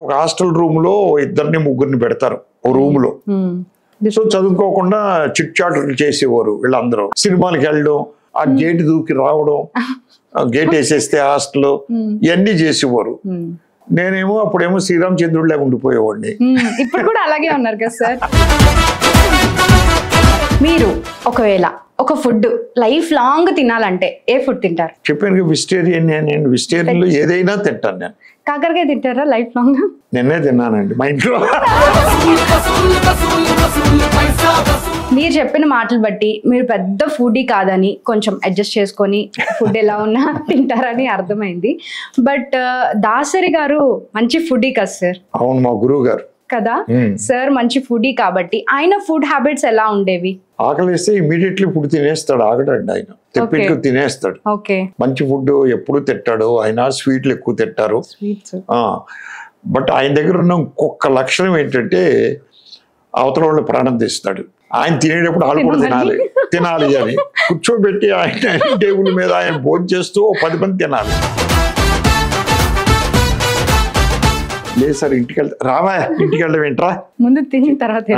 ఒక hostel room లో ఇద్దరిని ముగ్గురిని పెడతారు ఓ రూమ్ లో. సో చదువుకోకుండా చిట్ చాట్లు చేసేవారు వీళ్ళందరూ. సినిమాలకు వెళ్ళడం, ఆ గేట్ దూకి రావడం, గేట్ వేసేస్తే హాస్టల్, ఇవన్నీ చేసేవారు. నేనేమో అప్పుడేమో శ్రీరామచంద్రుడిలాగా ఉండిపోయేవాడిని. ఇప్పుడు కూడా అలాగే ఉన్నారు కదా సార్. మీరు ఒకవేళ ఒక ఫుడ్ లైఫ్ లాంగ్ తినాలంటే ఏ ఫుడ్ తింటారు? చెప్పాను వెజిటేరియన్. నేను వెజిటేరియన్ లో ఏదైనా తింటాను. నేను కాకరకాయ తింటారా లైఫ్ లాంగ్? నిన్నే తిన్నానండి మా ఇంట్లో. మీరు చెప్పిన మాటలు బట్టి మీరు పెద్ద ఫుడీ కాదని, కొంచెం అడ్జస్ట్ చేసుకొని ఫుడ్ ఎలా ఉన్నా తింటారని అర్థమైంది. బట్ దాసరి గారు మంచి ఫుడీ కదా సార్? అవును, మా గురువు గారు కదా సార్. మంచి ఫుడీ కాబట్టి ఆయన ఫుడ్ హ్యాబిట్స్ ఎలా ఉండేవి? ఆకలిస్తే ఇమీడియట్లీ ఫుడ్ తినేస్తాడు, ఆగడండి ఆయన. తెప్పించుకు తినేస్తాడు. మంచి ఫుడ్ ఎప్పుడు తింటాడు ఆయన. స్వీట్లు ఎక్కువ తింటారు. బట్ ఆయన దగ్గర ఉన్న ఇంకొక లక్షణం ఏంటంటే అవతల వాళ్ళు ప్రాణం తీస్తాడు. ఆయన తినేటప్పుడు వాళ్ళు కూడా తినాలి అని కూర్చోబెట్టి ఆయన టేబుల్ మీద ఆయన భోజనం చేస్తూ 10 మంది తినాలి. లేదు సార్ ఇంటికి వెళ్తా, రావా ఇంటికి వెళ్ళడం ఏంట్రా, ముందు తిని తర్వాత.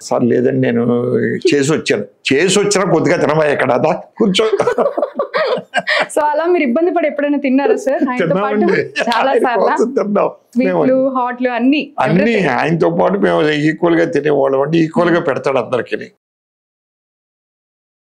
సార్ లేదండి నేను చేసి వచ్చినా కొద్దిగా తినవా ఎక్కడ కూర్చో. సో అలా మీరు ఇబ్బంది పడి ఎప్పుడైనా తిన్నారా సార్? చాలా సార్లు స్వీట్లు హాట్లు అన్ని ఆయనతో పాటు మేము ఈక్వల్ గా తినేవాళ్ళం అండి. ఈక్వల్ గా పెడతాడు అందరికి.